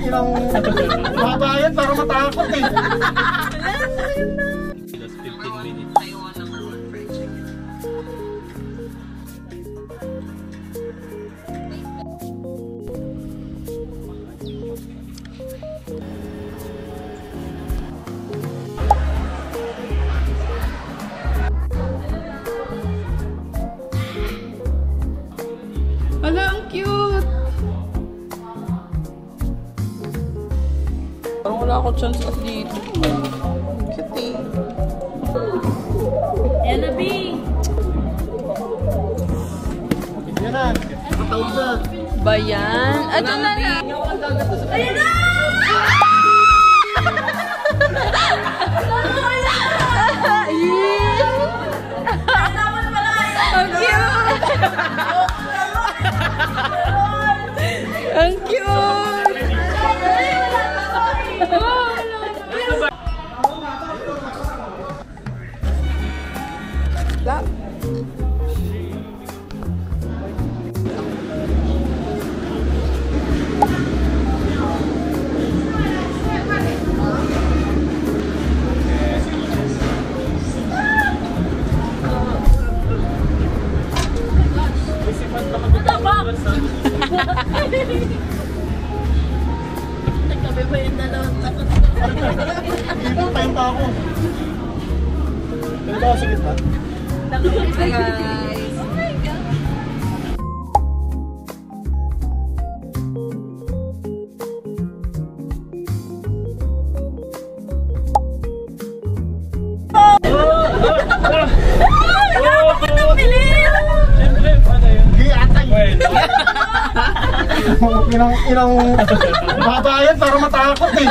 Ilang babayan para matakot eh. Last 15 minutes. Hala, ang cute! Parang wala ako chance at dito. Cute eh. Yan na, Bing! Yan na. Matawag na. Ba yan? Ito na na! Ayan na! Ang cute! Ang cute! Stop! Nagkabi pa yung dalawang takot. Dito tayo pa ako. Dito ako sa gitna. Hi guys! Ilang babayan para matakot eh.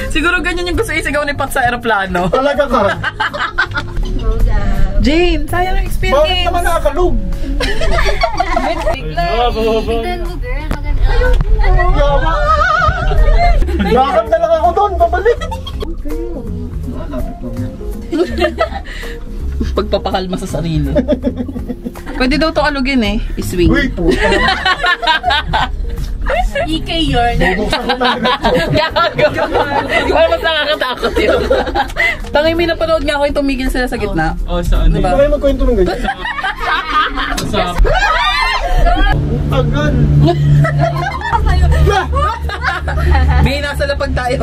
Siguro ganyan yung gusto isigaw ni Pat sa aeroplano. Talaga ka. Jane, sayang ang Bakit experience. naman nakakalug? Yawa. Lakad na lang ako doon, babalik. Pagpapakalma sa sarili. Pwede daw to alugin eh. Iswing. Uy, puta. EK yun. Bubuksan ko talaga ito. Parang mas nakakatakot yun. Tangay, may napanood nga ako yung tumigil sila sa gitna. Oh, saan Diba? Hindi kayo magkwento ng ganyan. Sa Tagal. May nasa lapag tayo.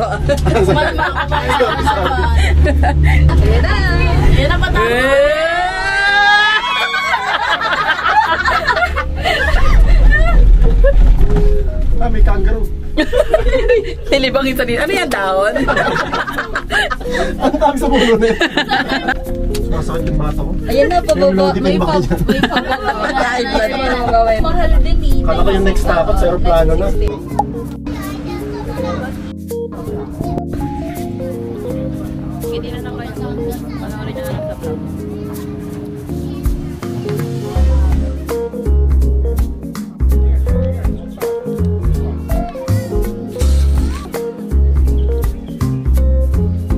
Malma ako ba? Ayan na. Yan na patapos. Ah, may kangaroo. Nilibangin sa dito. Ano yan, dahon? Ang tawag sa pulo na yun. Sumasakit yung bata ko. Ayan na, pababa. May pababa. Mahal din eh. Kala ko yung next takot sa aeroplano na. Hindi na kayo sa panoorin nyo na lang sa vlog.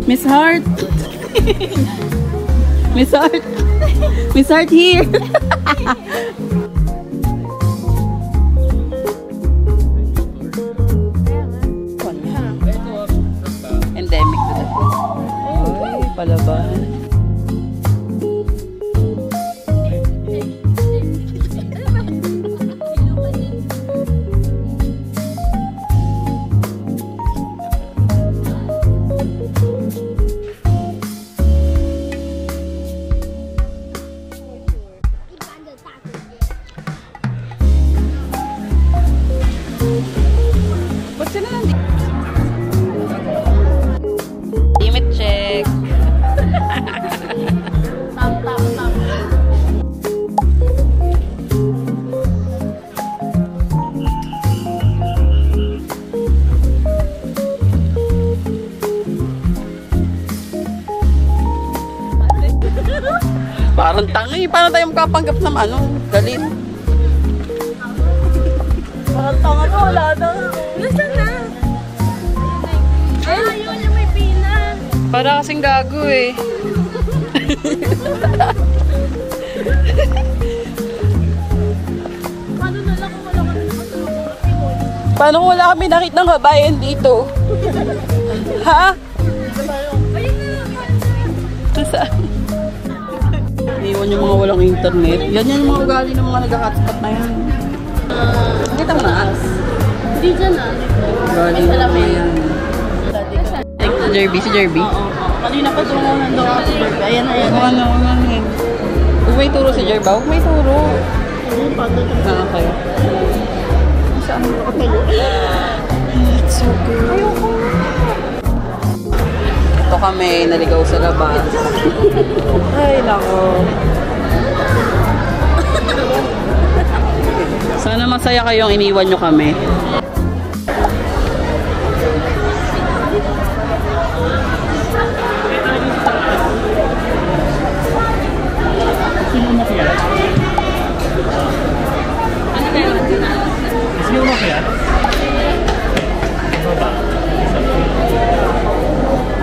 Miss Hart. Miss Hart. Miss Hart here. Endemic to that. Ay, palaban. Ba't sila nandito? Limit check. Tap. Parang tangi. Paano tayo makapanggap ng ano? Galit. Parang tanga ko, wala na. Nasaan na? Ay, yun yung may pila. Para kasing gago eh. Paano na lang kung Paano kung wala kami nakita ng kabayan dito? Ha? Saan? Iwan yung mga walang internet. Yan yung mga ugali ng mga nag-hotspot na yan. Kita mo na? Hindi dyan ah. Ugali May salamin. yan. Si Jerby, si Jerby. Kanina pa tumunan daw ako si Jerby. Ayan, ayan. Ano, huwag may turo si Jerba. Huwag may turo. Okay. Saan mo nakatayo? It's so good. Ayoko. Ito kami, naligaw sa labas. Ay, nako. Sana masaya kayong iniwan nyo kami. Sino mo kaya? Baba.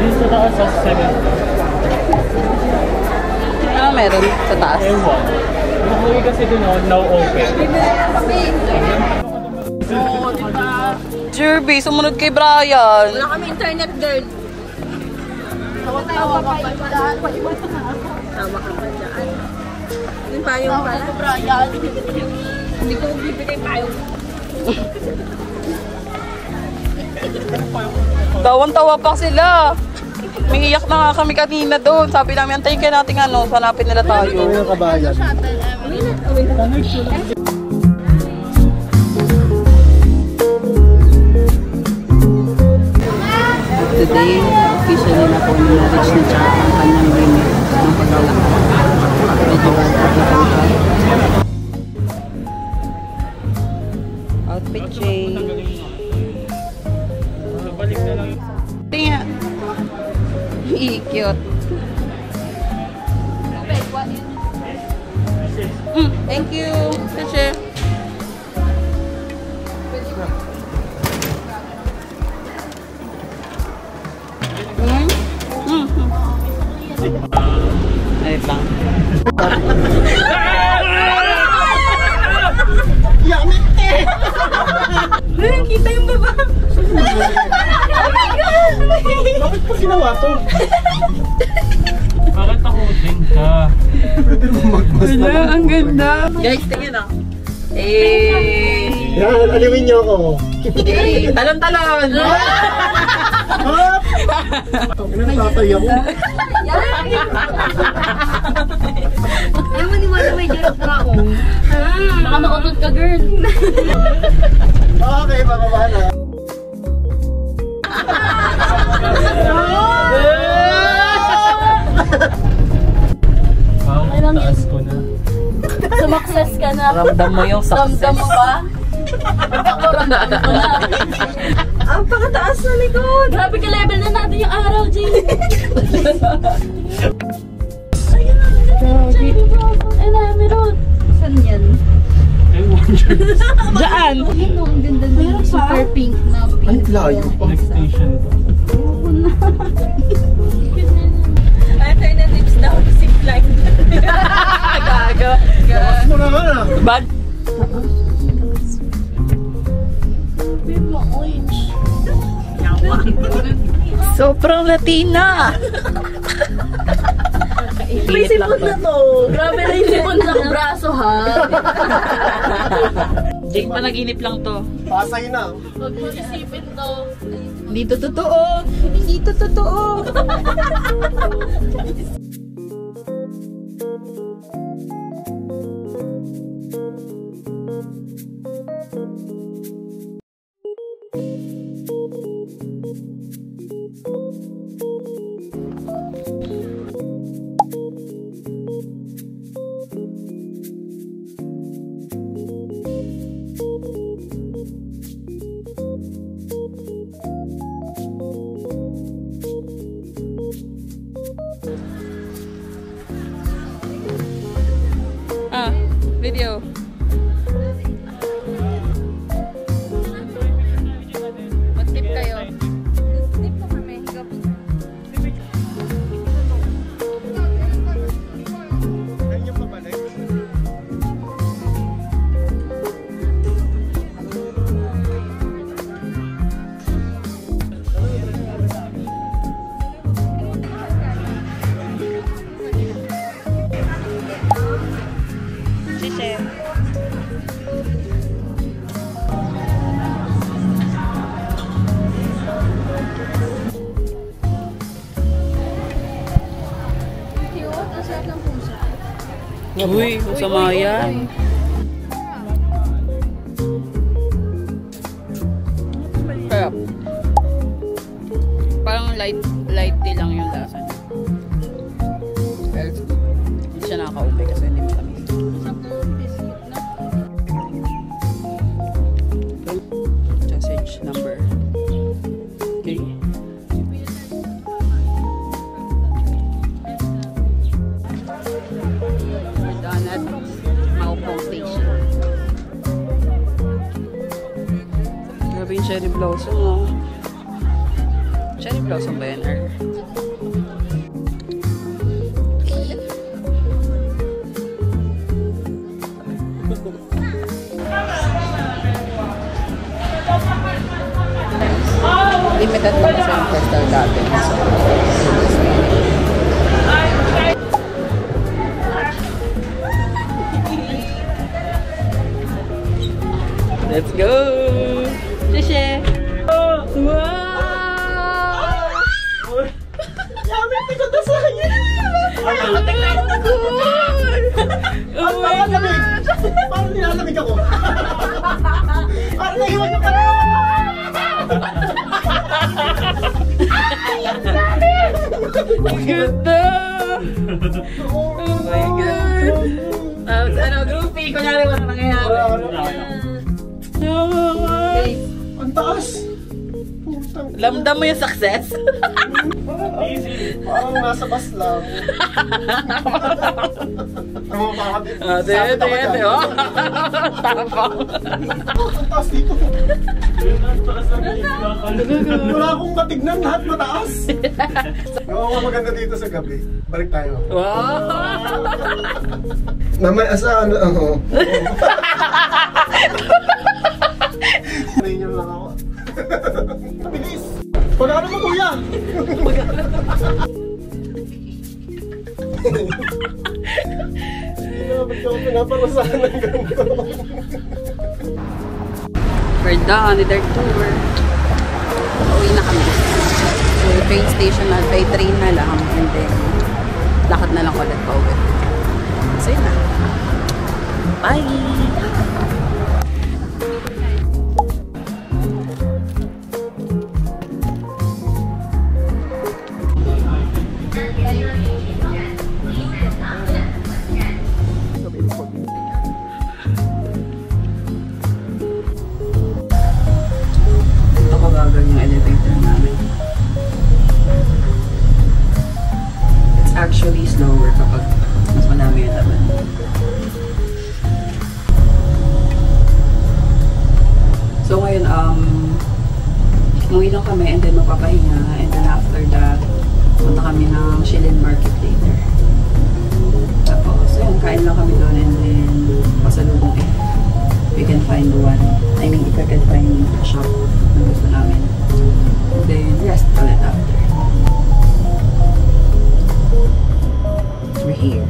Dito sa taas sa 7. Ano meron sa taas? Ewan. Nakuwi kasi dun now open. Oo, di ba? Jerby, sumunod kay Brian. Wala kami internet, girl. Tawa ka pa dyan. Tawa ka pa dyan. Yung payong pala. Brian. Hindi ko bibigay payong. Tawan-tawa pa sila. May iyak na nga kami kanina doon. Sabi namin, antayin kayo natin ano, hanapin nila tayo. Ano yung kabayan? Today, officially na po na-reach na siya ang kanyang limit ng paglalakad. Medyo bata ito siya. Outfit change. Balik na lang. Tingnan. Cute. Thank you. Kasi. Ayun lang. Yamit eh! Kita yung baba. Oh my God! Bakit pa ginawa to? Bakit ako din ka? Pwede mo magmas na. Wala, ang ganda. Guys, tingin ah. Yan, aliwin niyo ako. Talon-talon. Ano natatay ako? Ayaw mo niwala may direct na ako. Baka makutot ka, girl. Okay, bababa na. Wow, taas ko na. Sumakses ka na. Ramdam mo yung success. Ramdam mo ba? Ako ramdam ko na. Ang pakataas na likod. Grabe ka level na natin yung araw, Jane. Ayun na, ay na, meron. Saan yan? I wonder. Diyan. Ayun o, ang ganda na. Super pink na Ay, pink. layo pa. Next station. Alternatives daw, zip line. Gaga. Bakas mo naman ah. Bad. Sobrang Latina. May sipon na to. Grabe na yung sipon sa braso, ha? Jake, panaginip lang to. Pasay na. Huwag mo isipin to. Hindi to totoo. Hindi to totoo. Video. Uy, masama yan. Sarap. Parang light tea lang yung lasa. Well, hindi siya nakaka-upe kasi hindi matamis. Sausage number 3. We're done at Maupong Station. Grabe yung cherry blossom, oh. Cherry blossom ba yan, or? Limited pa kasi yung crystal garden. So, let's go! Shishe! Wow! Yami, pikot na sa kanya! Tingnan mo ko! Oh my God! Parang nilalamig ako. Parang nahiwag yung pala. Ganda! Oh my God! Tapos ano, groupie, kunyari wala nangyayari. Ang taas. Putang. Lamdam mo yung success? Easy. Parang nasa bus lang. Ano mo makakabit? Dede, oh. Tapang. Ang taas dito. Taas lang. Wala akong matignan, lahat mataas. Oo, maganda dito sa gabi. Balik tayo. Wow! Namay asa ano ako. Nanginyon lang ako. Bilis! Pagkano mo kuya? Hindi na, ba't ako pinaparusahan ng ganito? We're done with our tour. Pauwi na kami. So, train station na, by train na lang. And then, lakad na lang ulit pa uwi. So, yun na. Bye! Ito kabagal yung elevator namin. It's actually slower kapag mas madami yung laban. So ngayon, umuwi lang kami and then magpapahinga, and then after that, punta kami ng Shilin Market later. Tapos, yun, kain lang kami doon and then pasalubong we can find one. I mean, if I can find a shop na gusto namin. And then, rest ulit after. We're here.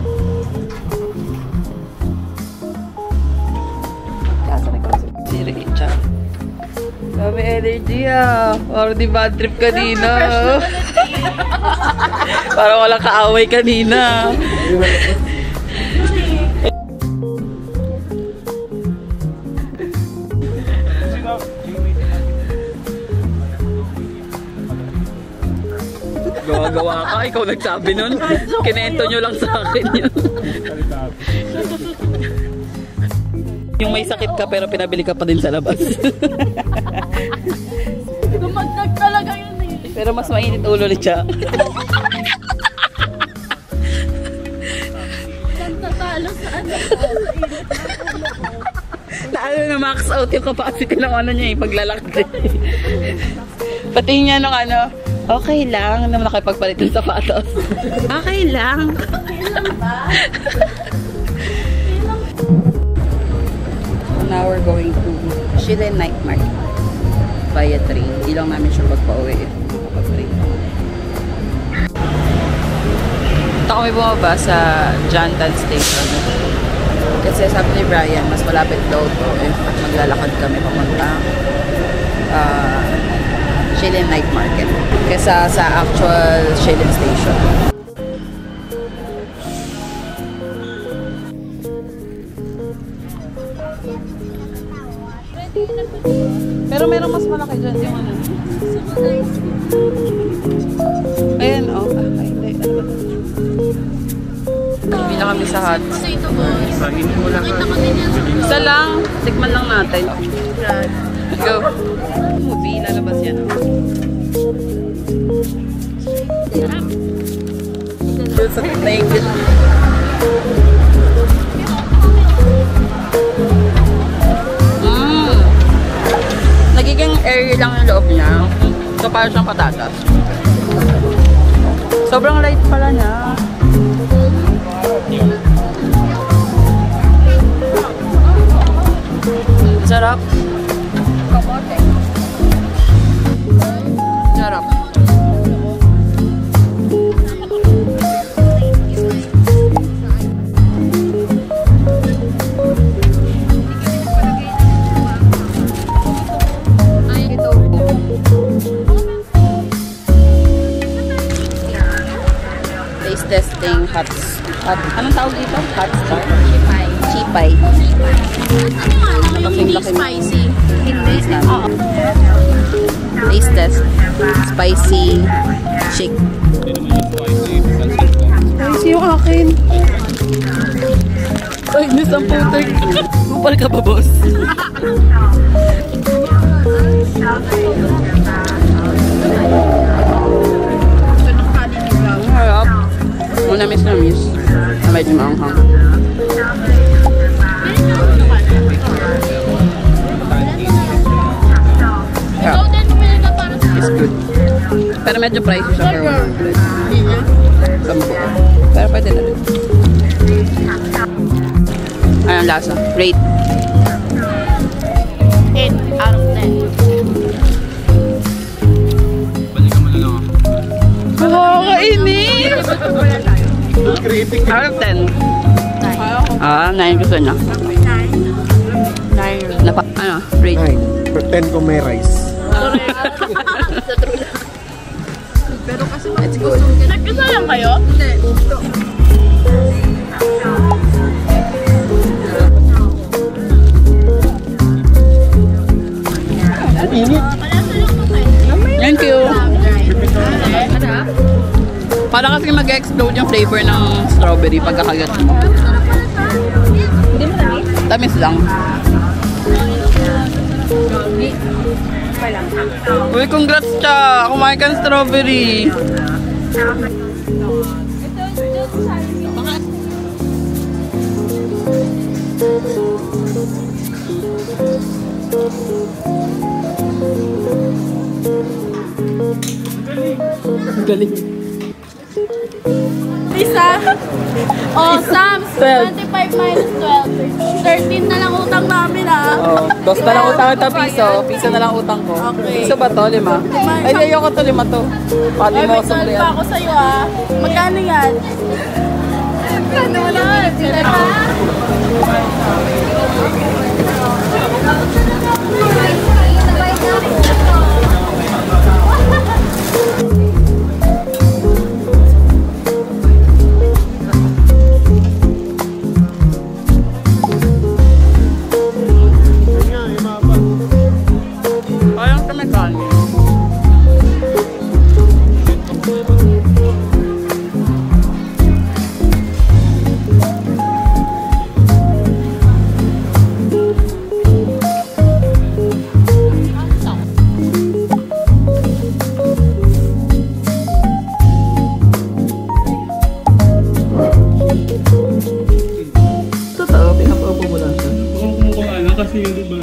Kasa na kasi. Si Richa. Sabi energy ah. Parang di bad trip kanina. Parang walang kaaway kanina. Gawa-gawa ka, ikaw nagsabi nun. Kinento nyo lang sa akin yun. Yung may sakit ka pero pinabili ka pa din sa labas. Gumagdag talaga yun eh. Pero mas mainit ulo ni Cha. Tatalo sa ano. Lalo na max out yung capacity ng ano niya eh, paglalakad. Pati niya nung ano, okay lang naman nakipagpalit ng sapatos. Okay lang. So now we're going to Shilin Night Market via train. Hindi lang namin sure pagpa-uwi if pag-train. Ito kami bumaba sa Jantan Station. Kasi sabi ni Brian, mas malapit daw to if maglalakad kami papunta Shilin Night Market kesa sa actual Shilin Station. Pero meron mas malaki dyan yung ano. Ayan, oh. Ay, hindi. Ano ba? Hindi na kami sa hot. So ito boss. Nakita ko din yan. Isa lang. Tikman lang natin. Go. Movie, lalabas yan. Thank you. Nagiging airy lang yung loob niya. So, parang siyang patatas. Sobrang light pala niya. Sarap. Sarap. Taste testing hot. Anong tawag dito? Hot star? Chipay. Ano yung hindi spicy? Hindi. Oo. Taste test. Spicy shake. Spicy yung akin. Ay, nisang putik. Kupal ka ba, boss? Harap. Namis. Medyo maanghang. Ikaw din bumili ka para sa It's good. Pero medyo pricey siya for 100. Pero pwede na rin. Ayun, lasa. Rate. 8 out of 10. Nakakainis! Out of 10. 9 gusto niya. 9. Ano? Rate. 9. For 10 kung may rice. Pero kasi it's good. Nagkasayang kayo? Hindi. Init. Thank you. Parang kasi mag-explode yung flavor ng strawberry pagkakagat mo. Hindi mo tamis? Tamis lang. Uy, congrats cha! Kumain ka ng strawberry. Galing. Isa. Oh, Sam, 12. 25 minus 12. 13 na lang utang namin ah. Oh, 2 na lang utang ito, piso. Piso na lang utang ko. Okay. Piso ba to? 5? Ay, ayoko to, 5 to. Pali Ay, mo may ako sa 12 pa ako sa'yo ah. Magkano yan? Magkano yan? Sila pa? Parang kami Kasi yun diba,